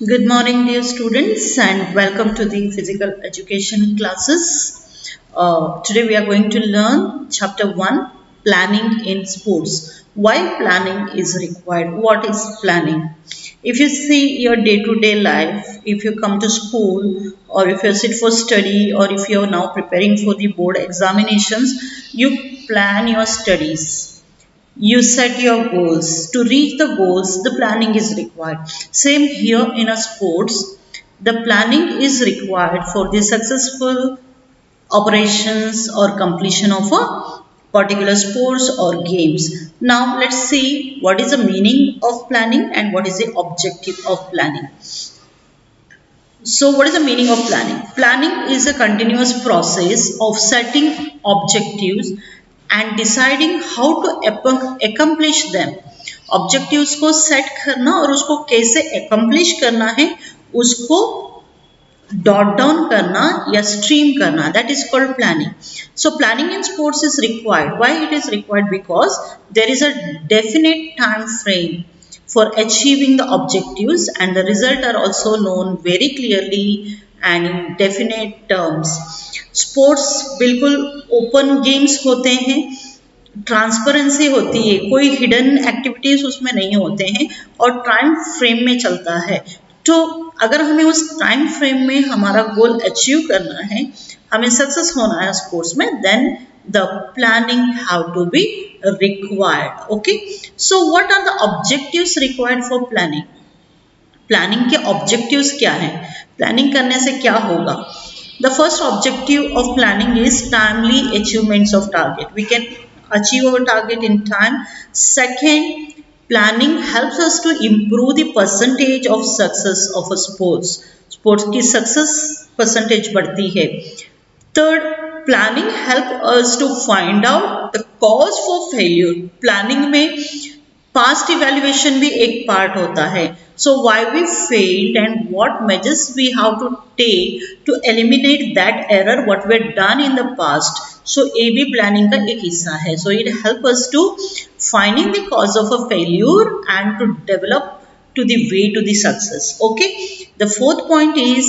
Good morning, dear students, and welcome to the physical education classes. Today, we are going to learn chapter 1, planning in sports. Why planning is required? What is planning? If you see your day to day life, if you come to school, or if you sit for study, or if you are now preparing for the board examinations, you plan your studies, you set your goals. To reach the goals, the planning is required. Same here in a sports, the planning is required for the successful operations or completion of a particular sports or games. Now let's see what is the meaning of planning and what is the objective of planning. So what is the meaning of planning? Planning is a continuous process of setting objectives and deciding how to accomplish them. Objectives को set करना और उसको कैसे accomplish करना है उसको dot down करना या stream करना, that is called planning. So planning in sports is required. Why it is required? Because there is a definite time frame for achieving the objectives and the result are also known very clearly and in definite terms. Sports बिल्कुल open games होते हैं, transparency होती है, कोई hidden activities उसमें नहीं होते हैं और टाइम फ्रेम में चलता है. तो अगर हमें उस टाइम फ्रेम में हमारा गोल अचीव करना है, हमें सक्सेस होना है स्पोर्ट्स में, then the planning have to be required. Okay, so what are the objectives required for planning? Planning के ऑब्जेक्टिव्स क्या हैं? प्लानिंग करने से क्या होगा? The first objective of planning is timely achievements of target. We can achieve our target in time. Second, planning helps us to improve the percentage of success of a sports. Sports की success percentage बढ़ती है. Third, planning help us to find out the cause for failure. Planning में past evaluation भी एक part होता है. So why we failed and what measures we have to take to eliminate that error what we done in the past. So ये भी planning का एक हिस्सा है. So it help us to finding the cause of a failure and to develop to the way to the success. Okay, the fourth point is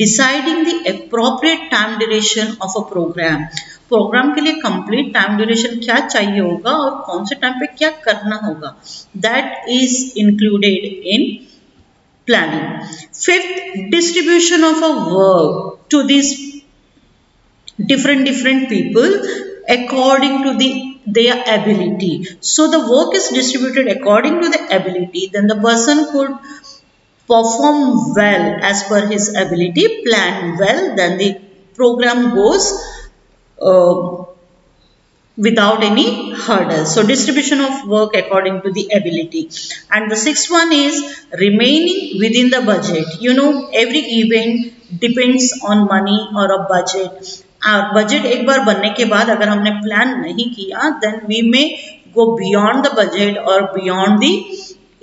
deciding the appropriate time duration of a program. Program के लिए complete time duration क्या चाहिए होगा और कौन से time पे क्या करना होगा, that is included in planning. Fifth, distribution of a work to this different people according to their ability. So the work is distributed according to the ability, then the person could perform well as per his ability, plan well, then the program goes uh, without any hurdles. So distribution of work according to the ability. And the sixth one is remaining within the budget. You know, every event depends on money or a budget. और budget एक बार बनने के बाद अगर हमने plan नहीं किया, then we may go beyond the budget और बियॉन्ड द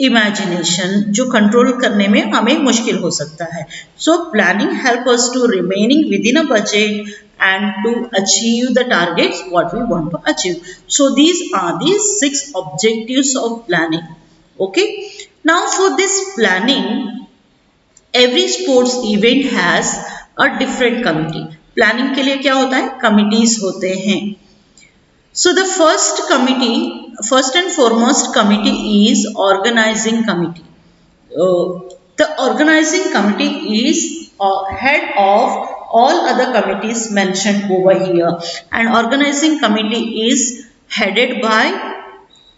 इमेजिनेशन, जो कंट्रोल करने में हमें मुश्किल हो सकता है. So planning help us to remaining within a budget and to achieve the targets what we want to achieve. So these are the 6 objectives of planning. Okay, now for this planning, every sports event has a different committee. Planning के लिए क्या होता है? Committees होते हैं. So the first and foremost committee is organizing committee. The organizing committee is head of all other committees mentioned over here, and organizing committee is headed by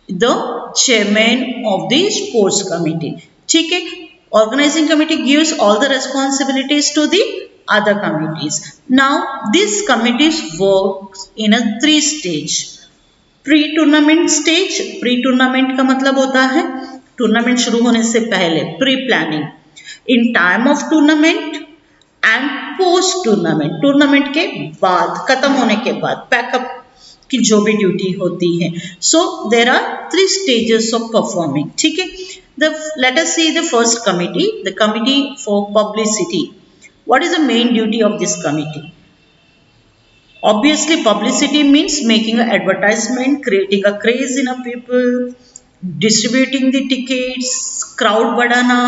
the chairman of the sports committee. ठीक है, organizing committee gives all the responsibilities to the other committees. Now these committees work in a 3 stage. Pre tournament stage. Pre tournament का मतलब होता है tournament शुरू होने से पहले, pre planning. In time of tournament and post tournament. Tournament के बाद, खत्म होने के बाद पैकअप की जो भी ड्यूटी होती है. So there are 3 stages of performing. ठीक है, let us see the first committee, the committee for publicity. What is the main duty of this committee? Obviously, publicity means making an advertisement, creating a craze in a people, distributing the tickets, crowd बढ़ाना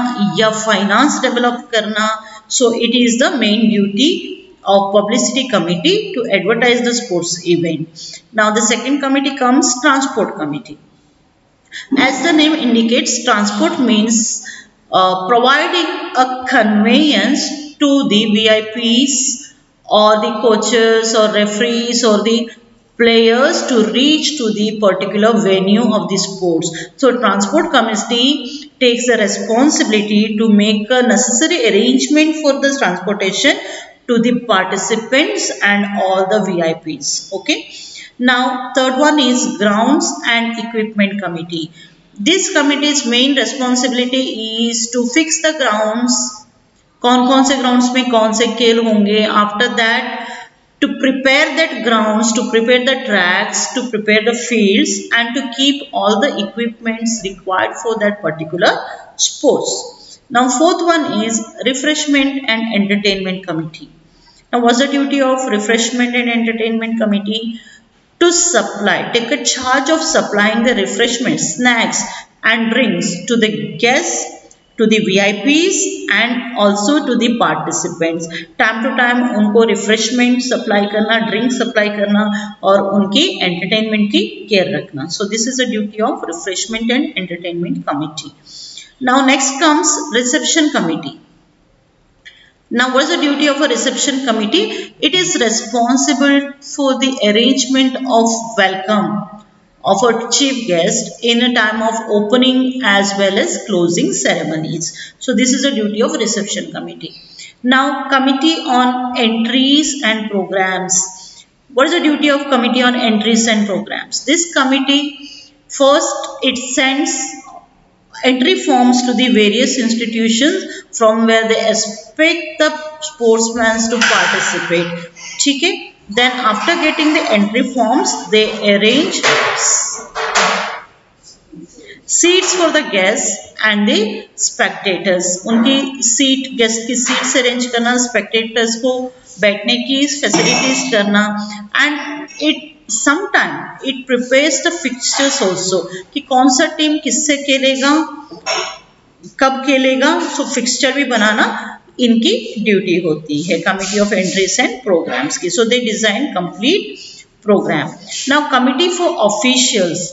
या finance develop करना. So it is the main duty of publicity committee to advertise the sports event. Now the second committee comes transport committee. As the name indicates, transport means providing a conveyance to the VIPs or the coaches or referees or the players to reach to the particular venue of the sports. So transport committee takes the responsibility to make a necessary arrangement for the transportation to the participants and all the VIPs. Okay. Now, third one is grounds and equipment committee. This committee's main responsibility is to fix the grounds. कौन से grounds में कौन से खेल होंगे. After that, to prepare that grounds, to prepare the tracks, to prepare the fields, and to keep all the equipments required for that particular sports. Now, fourth one is refreshment and entertainment committee. Now, what's the duty of refreshment and entertainment committee? To supply, take a charge of supplying the refreshments, snacks and drinks to the guests, to the VIPs and also to the participants. Time to time उनको refreshment supply करना, drink supply करना और उनकी entertainment की care रखना. So this is the duty of refreshment and entertainment committee. Now next comes reception committee. Now, what is the duty of a reception committee? It is responsible for the arrangement of welcome of a chief guest in a time of opening as well as closing ceremonies. So, this is the duty of reception committee. Now, committee on entries and programs. What is the duty of committee on entries and programs? This committee, first, it sends entry forms to the various institutions from where they expect the sportsmen to participate. ठीक है? Then after getting the entry forms, they arrange seats for the guests and the spectators. उनकी seat, guest की seats arrange करना, spectators को बैठने की facilities करना, and sometime it prepares the fixtures also कि कौन सा टीम किससे खेलेगा, कब खेलेगा. So fixture भी बनाना इनकी ड्यूटी होती है committee of entries and programmes की. So they design complete programme. Now committee for officials,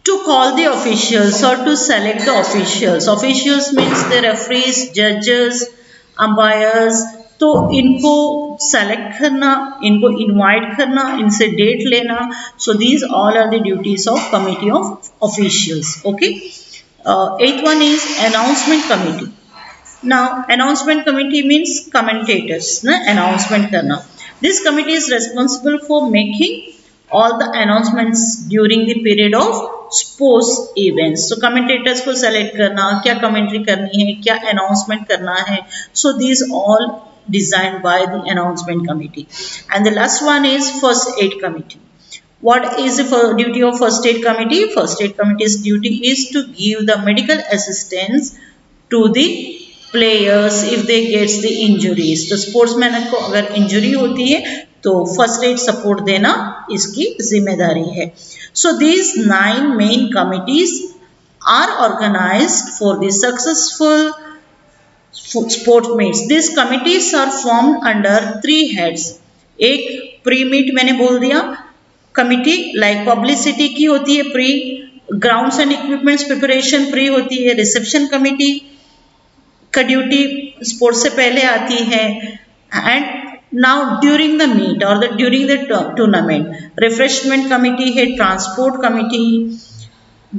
to call the officials or to select the officials. Officials means the referees, judges, umpires. तो इनको select करना, इनको invite करना, इनसे date लेना. So these all are the duties of committee of officials. Okay. Eighth one is announcement committee. Now announcement committee means commentators ना announcement करना. This committee is responsible for making all the announcements during the period of sports events. So commentators को select करना, क्या commentary करनी है, क्या announcement करना है. So these all designed by the announcement committee. And the last one is first aid committee. What is the duty of first aid committee? First aid committee's duty is to give the medical assistance to the players if they get the injuries. तो sportsman को अगर injury होती है तो first aid support देना इसकी जिम्मेदारी है. So these 9 main committees are organised for the successful sports meets. This committees are formed under 3 heads. एक प्री मीट मैंने बोल दिया कमिटी लाइक पब्लिसिटी की होती है pre, grounds and equipments preparation pre होती है. रिसेप्शन कमिटी का ड्यूटी स्पोर्ट्स से पहले आती है. And now during the meet or during the tournament, refreshment committee है, transport committee,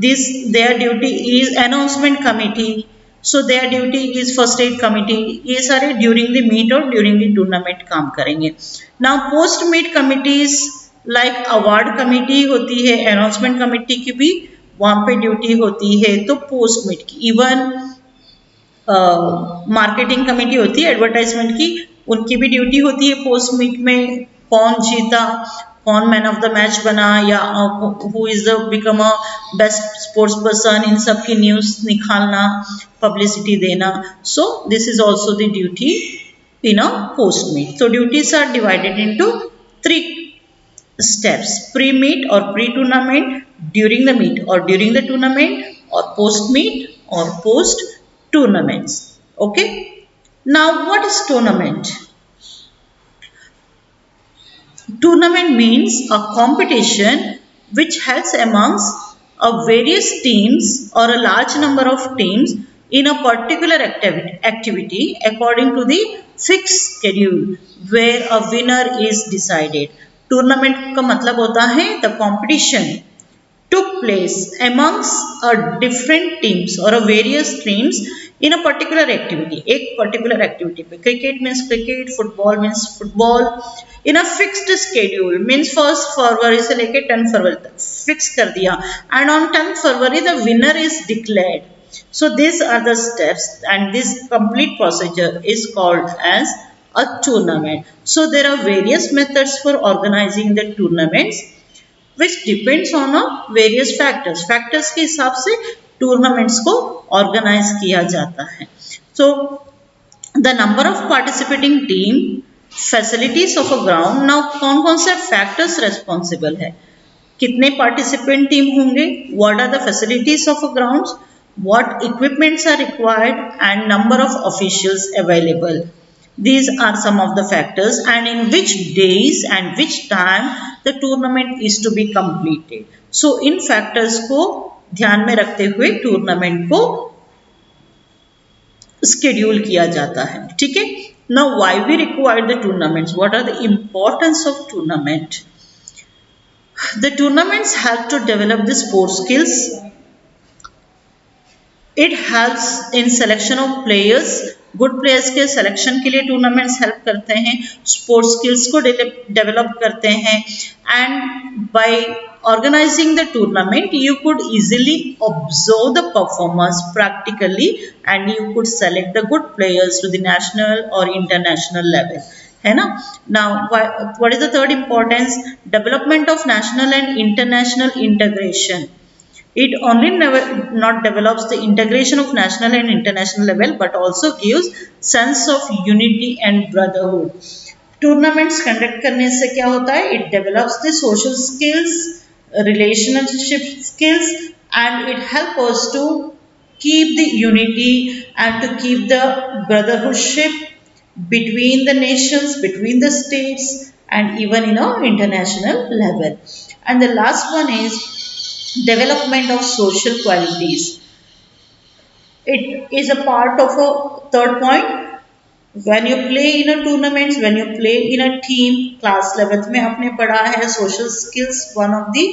this their duty is announcement committee, so their duty is first aid committee. ये सारे during the meet और during the tournament काम करेंगे. now post meet committees like award committee होती है, announcement committee की भी वहाँ पे ड्यूटी होती है. तो post meet की इवन मार्केटिंग कमेटी होती है एडवर्टाइजमेंट की, उनकी भी ड्यूटी होती है पोस्ट मीट में कौन जीता, कौन मैन ऑफ द मैच बना या who is the become a best sports person, इन सब की न्यूज़ निकालना, पब्लिसिटी देना. So this is also the duty in a post meet. So duties are divided into 3 steps: pre meet or pre tournament, during the meet or during the tournament or post meet or post tournaments. Okay, now what is tournament? Tournament means a competition which helps amongst various teams or a large number of teams in a particular activity according to the fixed schedule where a winner is decided. Tournament का मतलब होता है the competition took place amongst different teams or a various teams in a particular activity. एक particular activity पे cricket means cricket, football means football in a fixed schedule means first फरवरी से लेके 10 फरवरी तक fix कर दिया and on 10 February the winner is declared. So these are the steps and this complete procedure is called as a tournament. So there are various methods for organizing the tournaments which depends on various factors. Factors के हिसाब से tournaments को organize किया जाता है. So the number of participating team, facilities of a ground. Now कौन कौन से factors responsible है? कितने participant team होंगे? What are the facilities of a grounds? What equipments are required and number of officials available. These are some of the factors and in which days and which time the tournament is to be completed. So in factors को ध्यान में रखते हुए tournament को schedule किया जाता है. ठीक है. Now why we require the tournaments? What are the importance of tournament? The tournaments help to develop the sports skills. It helps in selection of players. Good players के सिलेक्शन के लिए tournaments help करते हैं, sports skills को develop करते हैं and by organizing the tournament you could easily observe the performance practically and you could select the good players to the national or international level, है ना. Now what is the third importance? Development of national and international integration. It only not develops the integration of national and international level but also gives sense of unity and brotherhood. Tournaments conduct करने से क्या होता है? It develops the social skills, relationship skills and it helps us to keep the unity and to keep the brotherhoodship between the nations, between the states and even international level. And the last one is development of social qualities. It is a part of a third point. When you play in a tournaments, when you play in a team, class 11th में आपने पढ़ा है social skills one of the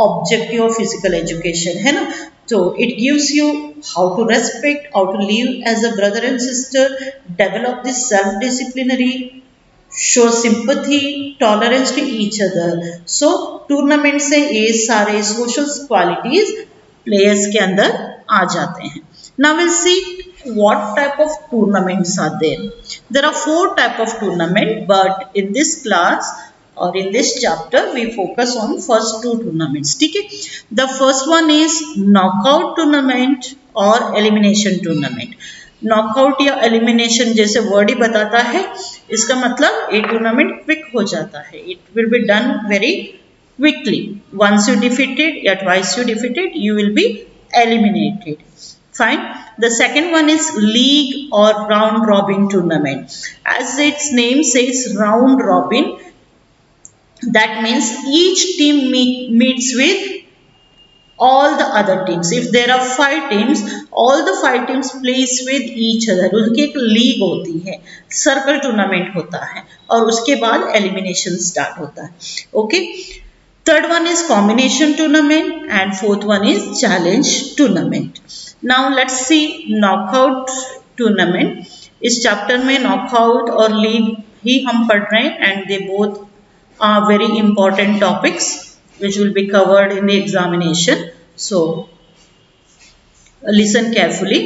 objective of physical education, है ना. So it gives you how to respect, how to live as a brother and sister, develop this self-disciplinary, show sympathy, tolerance to each other. So tournament से ये सारे social qualities players के अंदर आ जाते हैं. Now we'll see what type of tournaments are there. There are 4 type of tournament, but in this class or in this chapter we focus on first 2 tournaments. ठीक है. The first one is knockout tournament or elimination tournament. Knockout या elimination जैसे word ही बताता है, इसका मतलब ये tournament quick हो जाता है. It will be done very quickly. Once you defeated या twice you defeated you will be eliminated. Fine. The second one is league or round robin tournament. As its name says, round robin, that means each team meets with all the other teams. If there are 5 teams, all the 5 teams plays with each other. उनकी एक league होती है, circle tournament होता है और उसके बाद elimination start होता है. Okay. Third one is combination tournament and fourth one is challenge tournament. Now let's see knockout tournament. इस चैप्टर में नॉकआउट और लीग ही हम पढ़ रहे हैं and they both are very important topics which will be covered in the examination. So listen carefully.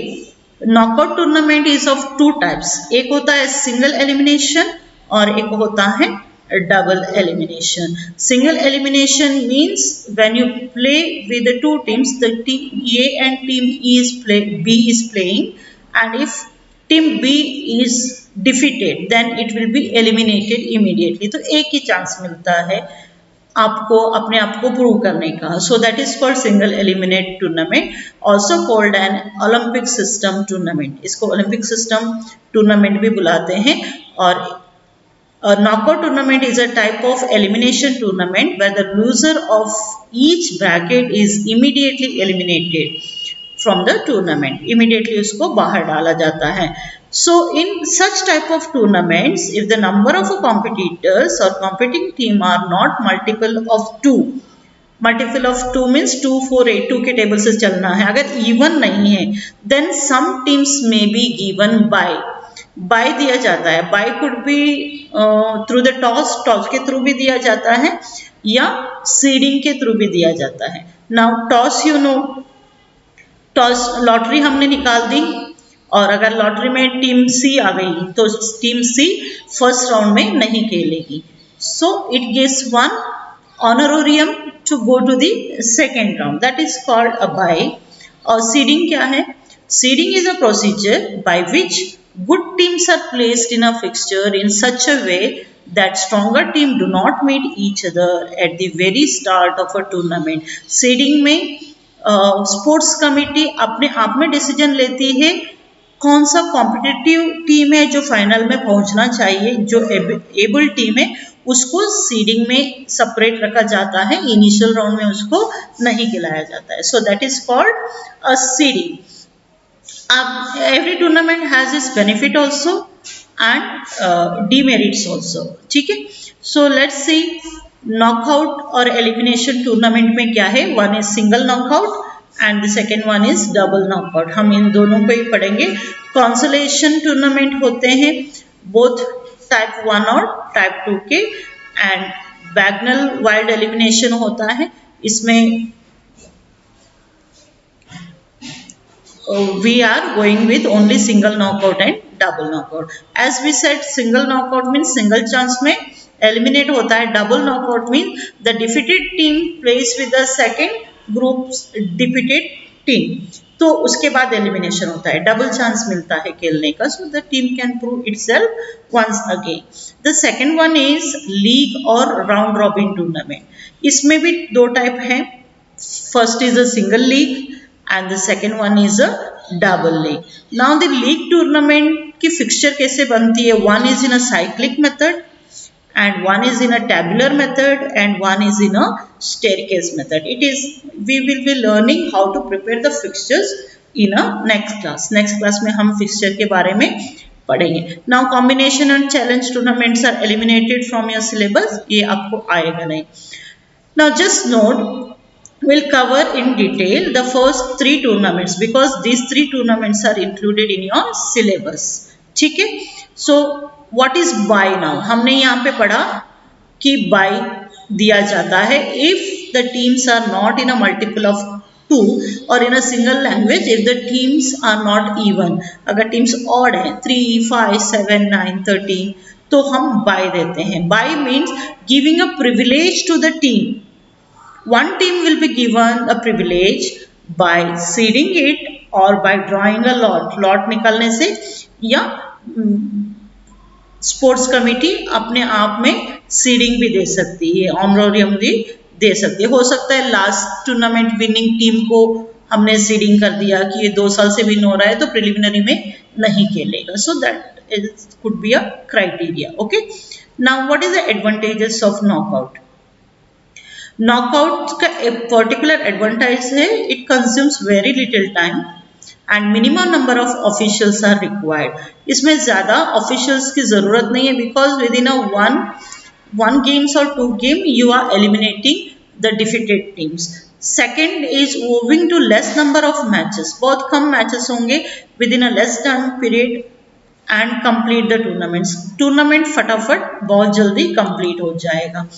Knockout tournament is of 2 types. एक होता है single elimination और एक होता है double elimination. Single elimination means when you play with the 2 teams, the team A and team B is playing, and if team B is defeated then it will be eliminated immediately. तो एक ही chance मिलता है आपको अपने आप को prove करने का. सो that is called single eliminate tournament, also called an Olympic system tournament. इसको ओलंपिक सिस्टम टूर्नामेंट भी बुलाते हैं. और knockout tournament is a type of elimination tournament where the loser of each bracket is immediately eliminated from the tournament. Immediately उसको बाहर डाला जाता है. So in such type of tournaments, if the number of competitors or competing team are not multiple of 2, multiple of 2 means 2 4 8, 2 के table से चलना है, अगर इवन नहीं है देन सम टीम्स में बी गिवन बाय दिया जाता है. Bye could be through the toss के थ्रू भी दिया जाता है या सीडिंग के थ्रू भी दिया जाता है. Now toss, you know, toss lottery हमने निकाल दी और अगर लॉटरी में टीम सी आ गई तो टीम सी फर्स्ट राउंड में नहीं खेलेगी. So it gives one honorarium to go to the second round. That is called a bye. और seeding क्या है? Seeding is a procedure by which good teams are placed in a fixture in such a way that stronger team do not meet each other at the very start of a tournament. Seeding में sports committee अपने आप में decision लेती है कौन सा competitive team है जो फाइनल में पहुंचना चाहिए, जो एबल टीम है उसको सीडिंग में सेपरेट रखा जाता है, इनिशियल राउंड में उसको नहीं खिलाया जाता है. So that is called a seeding. अब every tournament has its benefit also and demerits also. ठीक है. सो लेट्स सी नॉकआउट और एलिमिनेशन टूर्नामेंट में क्या है. One is single knockout and the second one is double knockout. हम इन दोनों को ही पढ़ेंगे. कंसोलेशन टूर्नामेंट होते हैं बोथ टाइप 1 और टाइप 2 के, एंड वैगनल वाइल्ड एलिमिनेशन होता है. इसमें we are going with only single knockout and double knockout. As we said, single knockout means single chance में eliminate होता है. double knockout means the defeated team plays with the second group's defeated team. तो उसके बाद elimination होता है, double chance मिलता है खेलने का. So the team can prove itself once again. The second one is league और राउंड रॉबिन टूर्नामेंट. इसमें भी दो टाइप हैं. First is a single league and the second one is a double league. Now the league tournament की fixture कैसे बनती है. One is in a cyclic method and one is in a tabular method and one is in a staircase method. We will be learning how to prepare the fixtures in a next class. Next class में हम fixture के बारे में पढ़ेंगे. Now combination and challenge tournaments are eliminated from your syllabus. ये आपको आएगा नहीं. Now just note, we'll cover in detail the first 3 tournaments because these 3 tournaments are included in your syllabus. ठीक है. So what is buy now? हमने यहाँ पे पढ़ा कि buy दिया जाता है if the teams are not in a multiple of 2 or in a single language if the teams are not even. अगर teams odd है 3, 5, 7, 9, 13 तो हम buy देते हैं. Buy means giving a privilege to the team. One team will be given a privilege by seeding it or by drawing a lot. Lot निकालने से या sports committee अपने आप में सीडिंग भी दे सकती है, ऑनरोरियम भी दे सकती है. हो सकता है लास्ट टूर्नामेंट विनिंग टीम को हमने सीडिंग कर दिया कि ये 2 साल से विन हो रहा है तो प्रिलिमिनरी में नहीं खेलेगा. So that could be a criteria. Okay. Now what is the advantages of knockout. Knockout का एक पर्टिकुलर एडवांटेज है, it consumes very little time and minimum number of officials are required. इसमें ज़्यादा officials की ज़रूरत नहीं है because within a one games or 2 game you are eliminating the defeated teams. Second is moving to less number of matches. बहुत कम matches होंगे within a less time period and complete the tournaments. Tournament फटाफट बहुत जल्दी complete हो जाएगा.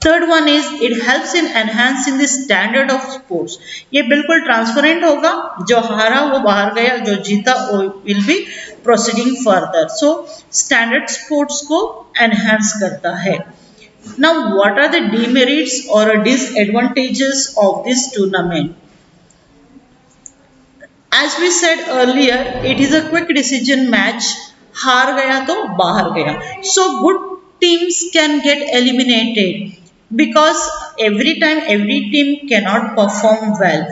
Third one is it helps in enhancing the standard of sports. ये बिल्कुल transparent होगा, जो हारा वो बाहर गया, जो जीता वो will be proceeding further. So standard sports को enhance करता है. Now what are the demerits or disadvantages of this tournament? As we said earlier, it is a quick decision match. हार गया तो बाहर गया. So good teams can get eliminated because every time every team cannot perform well.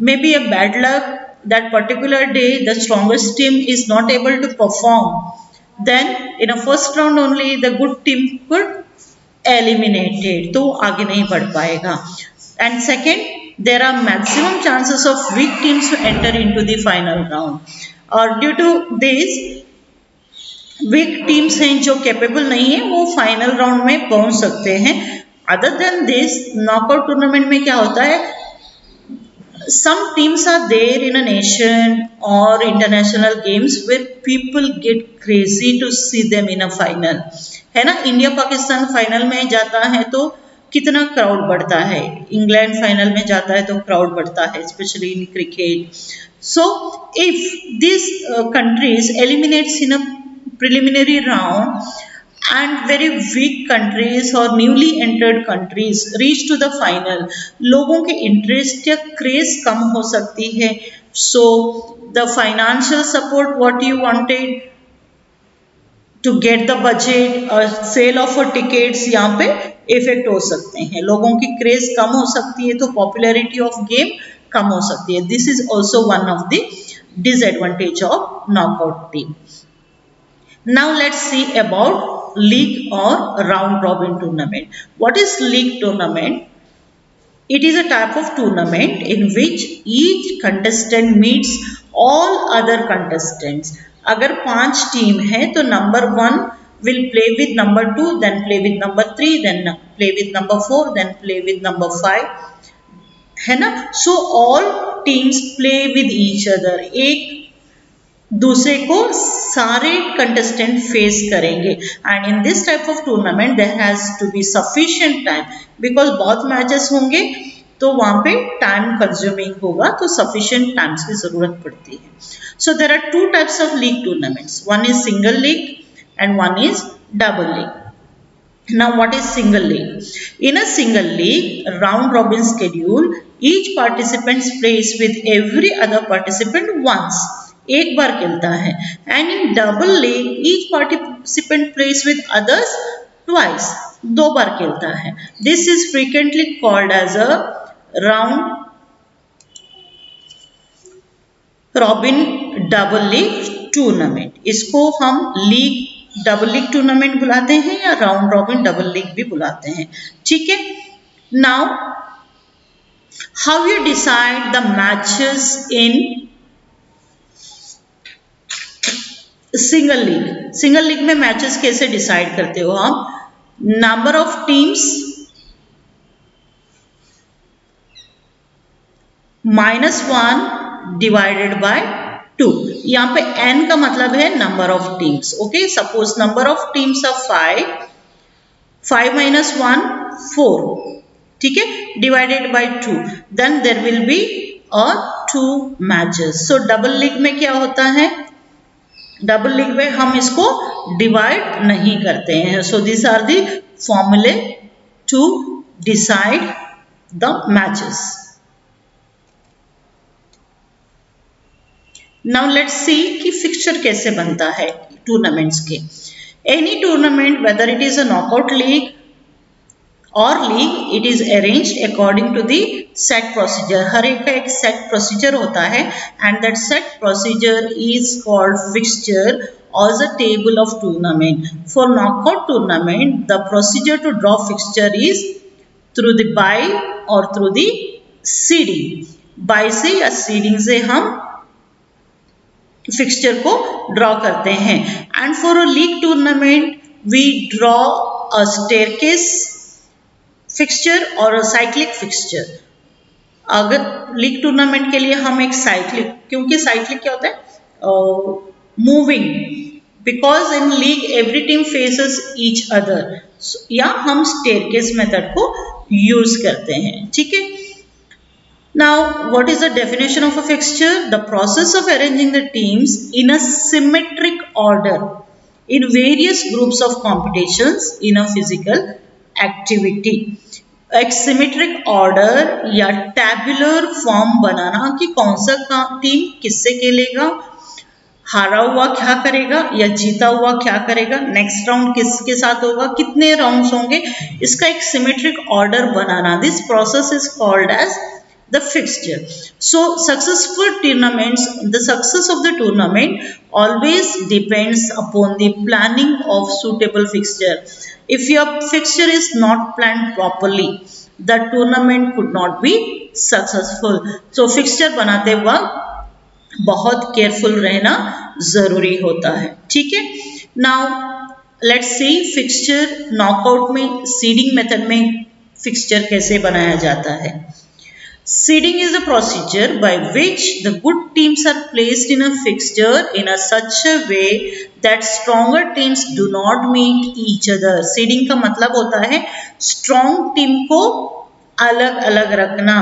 Maybe a bad luck that particular day the strongest team is not able to perform. Then in a first round only the good team could eliminated, तो आगे नहीं बढ़ पाएगा. And second, there are maximum chances of weak teams to enter into the final round. और due to this, weak teams हैं जो capable नहीं है वो फाइनल राउंड में पहुंच सकते हैं. Other than this, knockout tournament में क्या होता है, some teams are there in a nation or international games where people get crazy to see them in a final, है ना. इंडिया पाकिस्तान फाइनल में जाता है तो कितना क्राउड बढ़ता है, इंग्लैंड फाइनल में जाता है तो क्राउड बढ़ता है, specially in cricket. So if this countries eliminates in a preliminary round and very weak countries or newly entered countries reach to the final, लोगों के इंटरेस्ट या क्रेज कम हो सकती है. So the financial support what you wanted to get the budget और sale of tickets यहाँ पे effect हो सकते हैं. लोगों की क्रेज कम हो सकती है तो पॉपुलैरिटी ऑफ गेम कम हो सकती है. This is also one of the disadvantage of knockout team. Now let's see about league or round robin tournament. What is league tournament? It is a type of tournament in which each contestant meets all other contestants. अगर 5 team है तो number 1 will play with number 2, then play with number 3, then play with number 4, then play with number 5, है ना. So all teams play with each other. एक दूसरे को सारे contestant face करेंगे. And in this type of tournament there has to be sufficient time, because बहुत matches होंगे तो वहां पे टाइम कंज्यूमिंग होगा, तो सफिशिएंट टाइम्स की जरूरत पड़ती है. So there are 2 types of league tournaments. One is single league and one is double league. Now what is single league? In a single league, round robin schedule, each participant plays with every other participant once. एक बार खेलता है. And in double league each participant place with others twice, 2 बार खेलता है. This is frequently called as a round robin double league tournament. इसको हम league double league tournament बुलाते हैं या राउंड रॉबिन डबल लीग भी बुलाते हैं. ठीक है. Now how you decide the matches in single league. Single league में मैचेस कैसे डिसाइड करते हो आप? Number of teams -1 divided by 2. यहाँ पे n का मतलब है number of teams. Okay, suppose number of teams are 5 minus 1 4, ठीक है, divided by 2, then there will be 2 matches. So double league में क्या होता है, डबल लीग में हम इसको डिवाइड नहीं करते हैं. So this are the formulae to decide the matches. Now let's see कि फिक्सचर कैसे बनता है टूर्नामेंट्स के. Any tournament whether it is a knockout league और league, it is arranged according to the set procedure. हर एक का एक सेट प्रोसीजर होता है and that set procedure is called fixture or the table of tournament. For knockout tournament, the procedure to draw fixture is through the bye or through the seeding. Bye से या seeding से हम fixture को draw करते हैं. And for a league tournament, we draw a staircase fixture or a cyclic fixture. अगर league tournament के लिए हम एक साइक्लिक, क्योंकि साइक्लिक क्या होता है, moving, because in league every team faces each other, या हम स्टेयरकेस मेथड को यूज करते हैं. ठीक है. Now what is the definition of a fixture? The process of arranging the teams in a symmetric order in various groups of competitions in a physical activity. एक symmetric order या tabular form बनाना कि कौन सा team किससे खेलेगा, हारा हुआ क्या करेगा या जीता हुआ क्या करेगा, नेक्स्ट राउंड किसके साथ होगा, कितने राउंड्स होंगे, इसका एक सिमेट्रिक ऑर्डर बनाना, this process is called as the fixture. So successful tournaments, the success of the tournament always depends upon the planning of suitable fixture. If your fixture is not planned properly, the tournament could not be successful. So fixture बनाते वक्त बहुत careful रहना जरूरी होता है, ठीक है। Now let's C fixture knockout में सीडिंग मेथड में फिक्सचर कैसे बनाया जाता है। Seeding is a procedure by which the good teams are placed in a fixture in a such a way that stronger teams do not meet each other. Seeding का मतलब होता है strong team को अलग अलग रखना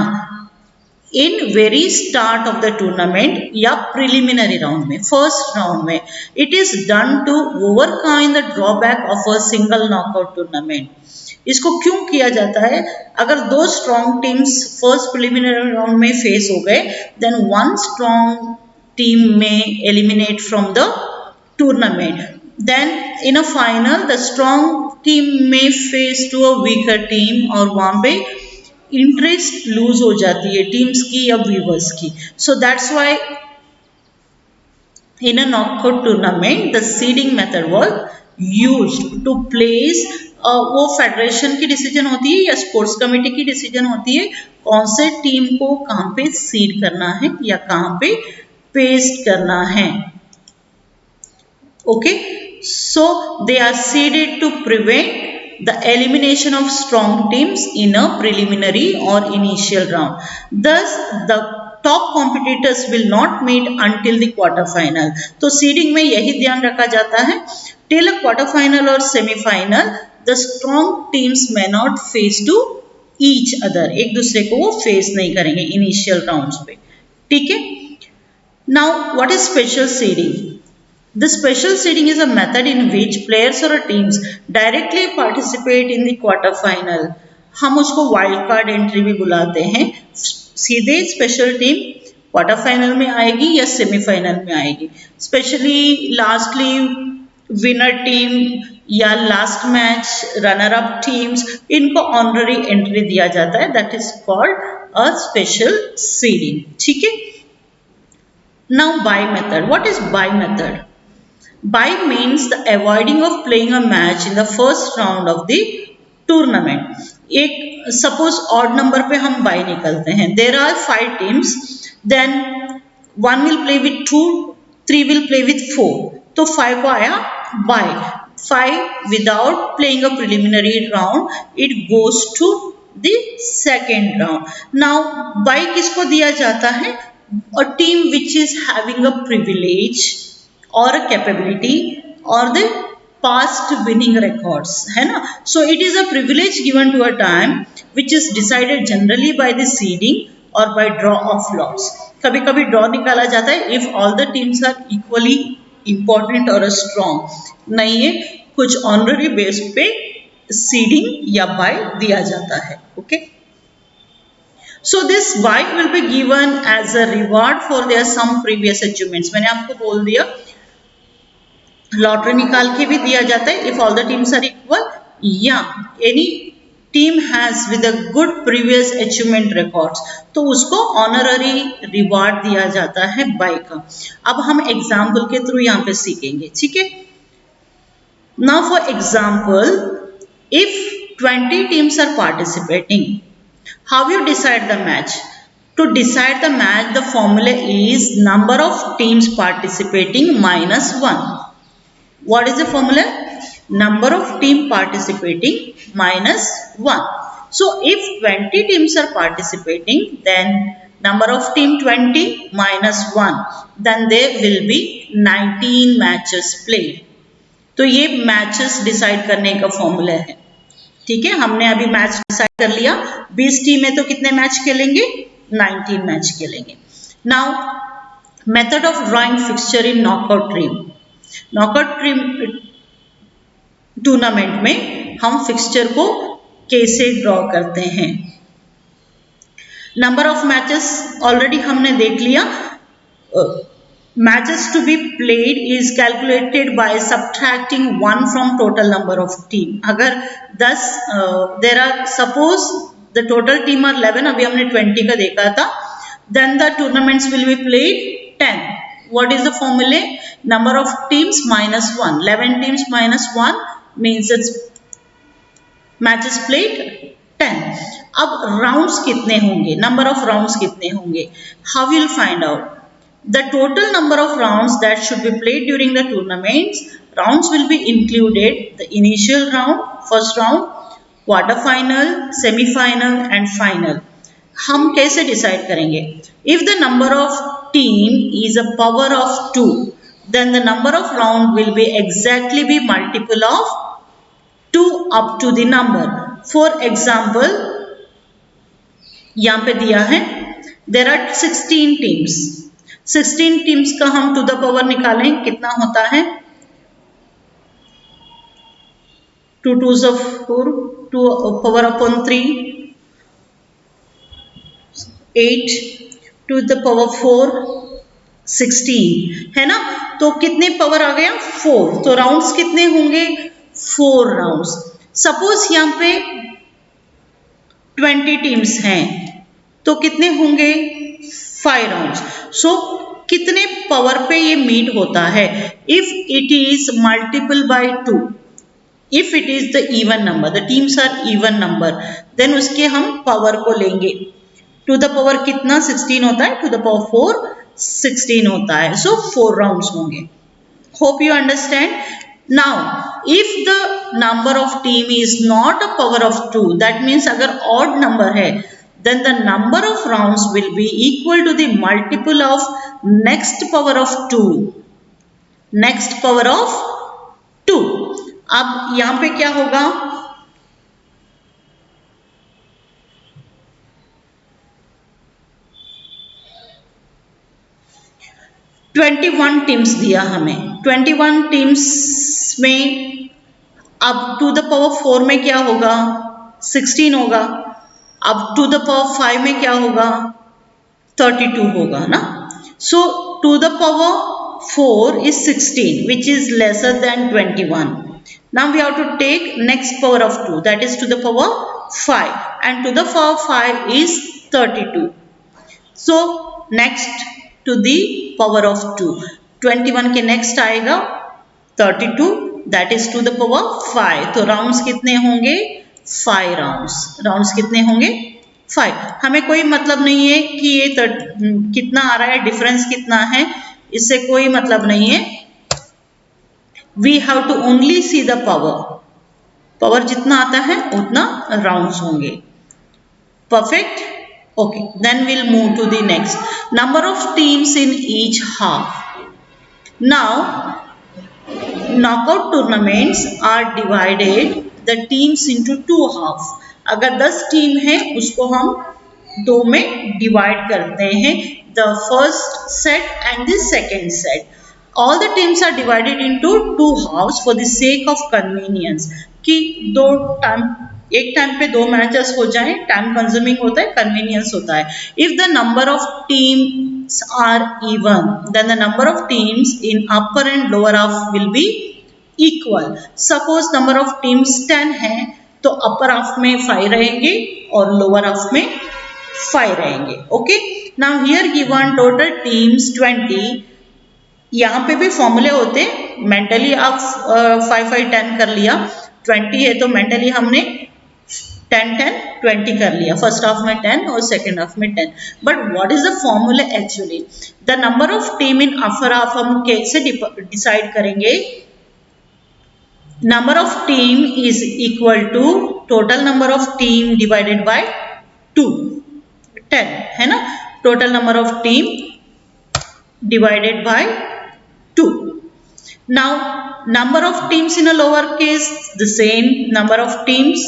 in very start of the tournament या preliminary round में, first round में. It is done to overcome the drawback of a single knockout tournament. इसको क्यों किया जाता है, अगर दो strong teams first preliminary round में फेस हो गए, देन वन स्ट्रॉन्ग टीम में eliminate from the tournament, then in a final the strong team में face to a weaker team और वहां पे इंटरेस्ट लूज हो जाती है टीम्स की या व्यूअर्स की। So that's why in a knockout tournament the seeding method was used to place, वो फेडरेशन की डिसीजन होती है या स्पोर्ट्स कमेटी की डिसीजन होती है कौन से टीम को कहां पे सीड करना है या कहां पे पेस्ट करना है। Okay, so they are seeded to prevent the elimination of strong teams in a preliminary or initial round. Thus, the top competitors will not meet until the quarter final. तो seeding में यही ध्यान रखा जाता है, till a quarter final or semi final the strong teams may not face to each other. एक दूसरे को वो फेस नहीं करेंगे इनिशियल राउंड्स पे, ठीक है। Now, what is special seeding? The special seeding is a method in which players or teams directly participate in the quarter final. हम उसको वाइल्ड कार्ड एंट्री भी बुलाते हैं। सीधे स्पेशल टीम क्वार्टर फाइनल में आएगी या सेमीफाइनल में आएगी। स्पेशली लास्टली विनर टीम या last match runner up teams, इनको ऑनररी एंट्री दिया जाता है, that is called a special seeding, ठीक है। Now by method, what is by method? Bye means the avoiding of playing a match in the first round of the tournament. एक suppose odd number पे हम bye निकलते हैं. There are 5 teams. Then 1 will play with 2, 3 will play with 4. तो 5 को आया bye. 5 without playing a preliminary round, it goes to the second round. Now bye किसको दिया जाता है? A team which is having a privilege or a capability or the past winning records, है ना। So it is a privilege given to a time which is decided generally by the seeding or by draw of lots. कभी कभी draw निकाला जाता है if all the teams are equally important or strong, नहीं है कुछ honorary base पे seeding या बाय दिया जाता है, okay. So this buy will be given as a reward for their some previous achievements. मैंने आपको बोल दिया लॉटरी निकाल के भी दिया जाता है if all the teams are equal या any team has with a good previous achievement records, तो उसको ऑनररी रिवार्ड दिया जाता है बाय का। अब हम एग्जाम्पल के थ्रू यहाँ पे सीखेंगे, ठीक है। Now for example, if 20 teams are participating, how you decide the match? To decide the match, the formula is number of teams participating minus 1. What is the formula? Number of team participating minus 1. So if 20 teams are participating, then number of team 20 minus 1, then there will be 19 matches played. तो ये matches decide करने का formula है, ठीक है। हमने अभी match decide कर लिया, 20 टीम है तो कितने मैच खेलेंगे? 19 मैच खेलेंगे। Now method of drawing fixture in knockout team. Knockout tournament में हम फिक्सचर को कैसे ड्रॉ करते हैं? नंबर ऑफ मैचेस ऑलरेडी हमने देख लिया, matches to be played is calculated by subtracting 1 from total number of team. अगर 10 there are suppose the total team are 11, अभी हमने 20 का देखा था, then the tournaments will be played 10. What is the formula? Number of teams minus 1. 11 teams minus 1 means it's matches played 10. अब rounds कितने होंगे? Number of rounds कितने होंगे? How will find out? The total number of rounds that should be played during the tournaments, rounds will be included the initial round, first round, quarter final, semi final and final. हम कैसे decide करेंगे? If the number of team is a power of 2, then the number of round will be exactly be multiple of 2 up to the number. For example, यहाँ पे दिया है there are 16 teams. 16 teams का हम to the power निकालें, कितना होता है? 2 2s of 4, 2 power upon 3, 8, to the power 4, 16 है ना? तो कितने पावर आ गया? 4. तो राउंड्स कितने होंगे? 4 राउंड्स. सपोज यहाँ पे 20 टीम्स हैं तो कितने होंगे? 5 राउंड्स. सो कितने पावर पे ये मीट होता है? If it is multiple by 2, if it is the even number, the teams are even number, then उसके हम पावर को लेंगे. टू द पावर कितना? 16 होता है. टू द पावर 4 16 होता है. सो 4 राउंड्स होंगे. Hope you understand. Now if the number of team is not a power of 2, that means अगर ऑड नंबर है, then the number of rounds will be equal to the multiple of next power of 2. Next power of 2. अब यहां पे क्या होगा? (21) teams दिया हमें. 21 teams में अब टू द पावर 4 में क्या होगा? 16 होगा. अब टू द पावर 5 में क्या होगा? 32 होगा ना. सो to the power 4 is 16, which is lesser than 21. Now we have to take next power of 2, that is to the power 5, and to the power 5 is 32. So next to the power of 2, 21 के next आएगा 32, that is to the power 5. तो rounds कितने होंगे? 5 rounds. Rounds कितने होंगे? 5. हमें कोई मतलब नहीं है कि ये कितना आ रहा है, डिफरेंस कितना है, इससे कोई मतलब नहीं है. We have to only see the power. Power जितना आता है उतना राउंड्स होंगे. Perfect. Okay, then will move to the next. Number of teams in each half. Now knockout tournaments are divided the teams into 2 halves. अगर 10 team है उसको हम 2 में डिवाइड करते हैं. The first set and the second set. All the teams are divided into 2 halves for the sake of convenience. कि एक time पे 2 मैचेस हो जाएं, टाइम कंज्यूमिंग होता है, कन्वीनियंस होता है. If the number of teams are even, then the number of teams in upper and lower half will be equal. Suppose number of teams 10 है तो upper half में 5 रहेंगे और lower half में 5 रहेंगे. Okay. Now here given total teams 20. यहाँ पे भी फॉर्मूले होते हैं. मेंटली आप 5 5 10 कर लिया. 20 है तो मेंटली हमने 10 10 20 कर लिया. फर्स्ट हाफ में 10 और सेकेंड हाफ में 10. But what is the formula actually? The number of team in upper half हम कैसे डिसाइड करेंगे? Number of team is equal to total number of team divided by 2. 10 है ना. Total number of team divided by 2. Now number of teams in a lower case, the same number of teams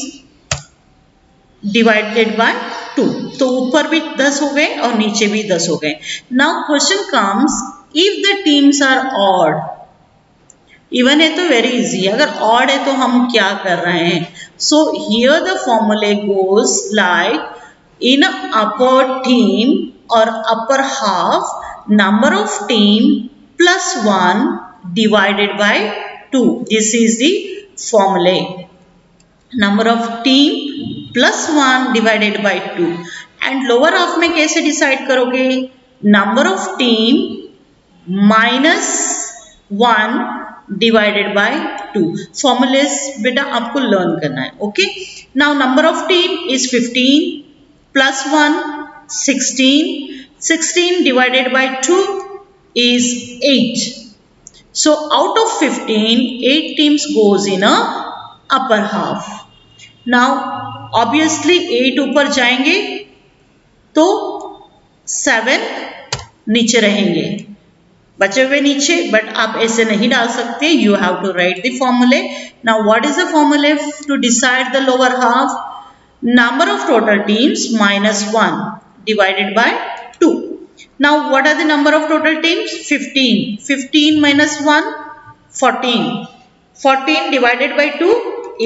divided by 2. तो ऊपर भी 10 हो गए और नीचे भी 10 हो गए. Now question comes, if the teams are odd. Even है तो वेरी इजी. अगर ऑड है तो हम क्या कर रहे हैं? So here the formula goes like in upper team और upper half, number of team plus 1 divided by 2. This is the formula. Number of team plus 1 divided by 2. And lower half में कैसे decide करोगे? Number of team minus 1 divided by 2. Formulas बेटा आपको learn करना है. Okay. Now number of team is 15 plus 1 16. 16 divided by 2 is 8. So out of 15, 8 teams goes in a upper half. Now obviously 8 ऊपर जाएंगे तो 7 नीचे रहेंगे, बचे हुए नीचे, बट आप ऐसे नहीं डाल सकते. You have to write the formulae. Now what is the formulae to decide the lower half? Number of total teams minus 1 divided by 2. Now what are the number of total teams? 15. 15 minus 1 14. 14 divided by 2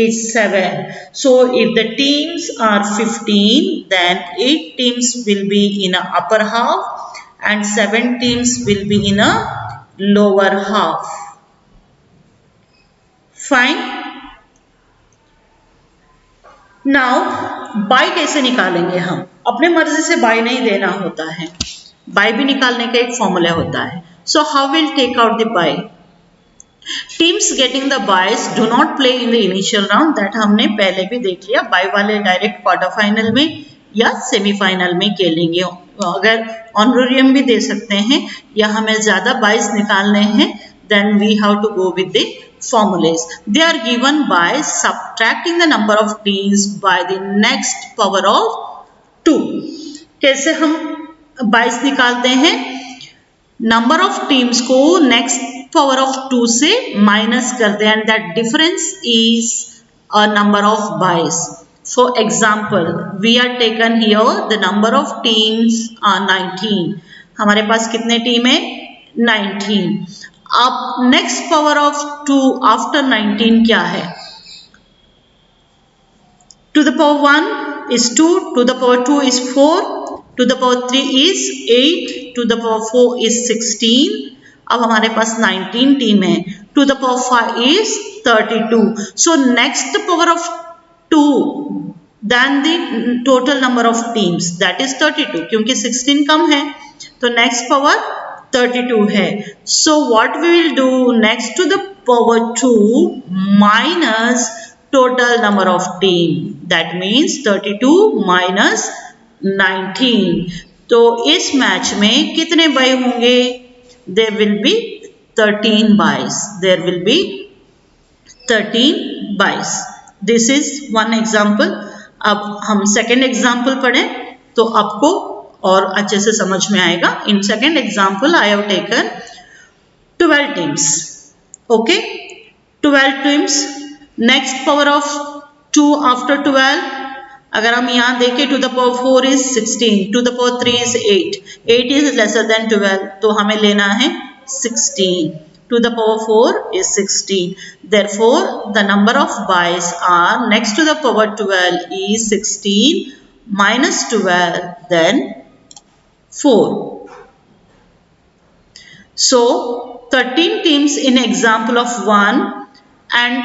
is 7. So if the teams are 15, then 8 teams will be in a upper half and 7 teams will be in a lower half. Fine. Now by कैसे निकालेंगे हम? अपने मर्जी से by नहीं देना होता है, बाई भी निकालने का एक फॉर्मूला होता है. So how will take out the by? Teams getting the buys do not play in the initial round. That हमने पहले भी देख लिया. बाई वाले डायरेक्ट क्वार्टर फाइनल में या सेमीफाइनल में खेलेंगे. अगर ऑनरेरियम भी दे सकते हैं या हमें ज्यादा बाइस निकालने हैं, then we have to go with the formulas. They are given by subtracting the number of teams by the next power of 2. कैसे हम बाइस निकालते हैं? नंबर ऑफ टीम्स को नेक्स्ट पावर ऑफ 2 से माइनस करते हैं, and that difference is a number of byes. For example we are taken here the number of teams are 19. हमारे पास कितने टीम है? 19. अब नेक्स्ट पावर ऑफ 2 आफ्टर 19 क्या है? To the power 1 is 2, to the power 2 is 4, to the power 3 is 8, to the power 4 is 16. अब हमारे पास 19 team है. to the power 5 is 32. So next power of 2 than the total number of teams, that is 32. क्योंकि 16 कम है तो next power 32 है. So what we will do? next to the power 2 minus total number of team, that means 32 minus 19. तो इस match में कितने by होंगे? There will be 13 buys. There will be 13 buys. This is one example. अब हम second example पढ़ें तो आपको और अच्छे से समझ में आएगा. In second example, I have taken 12 teams. Okay, 12 teams. Next power of 2 after 12. अगर हम यहाँ देखें to the power 4 is 16, to the power 3 is 8. 8 is lesser than 12, तो हमें लेना है 16. To the power 4 is 16. Therefore, the number of buys are next to the power 12 is 16 minus 12, then 4. So 13 teams in example of 1 and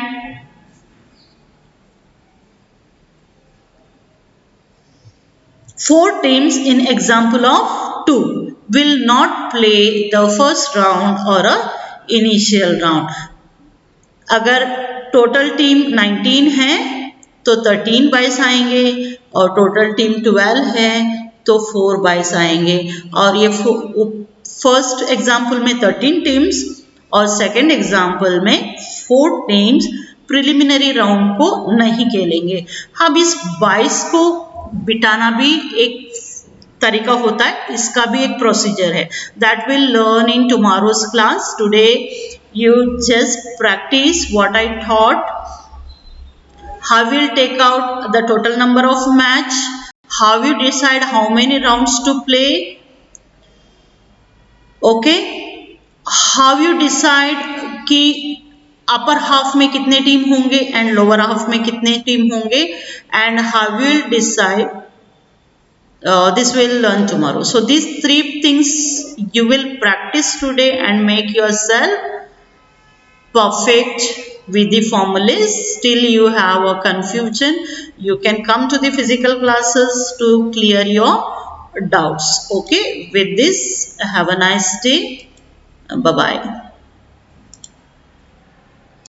4 teams in example of 2 will not play the first round or a initial round. अगर total team 19 है तो 13 बाइस आएंगे और total team 12 है तो 4 बाइस आएंगे. और ये फर्स्ट एग्जाम्पल में 13 टीम्स और सेकंड एग्जाम्पल में 4 टीम्स प्रिलिमिनरी राउंड को नहीं खेलेंगे. अब इस 22 को बिटाना भी एक तरीका होता है, इसका भी एक प्रोसीजर है. That will learn in tomorrow's class. Today you just practice what I thought. How will take out the total number of match, how you decide how many rounds to play. Okay, how you decide कि upper half में कितने team होंगे and lower half में कितने team होंगे, and how will decide This will learn tomorrow. So these three things you will practice today and make yourself perfect with the formulas. Still you have a confusion, you can come to the physical classes to clear your doubts. Okay, with this, have a nice day. Bye bye.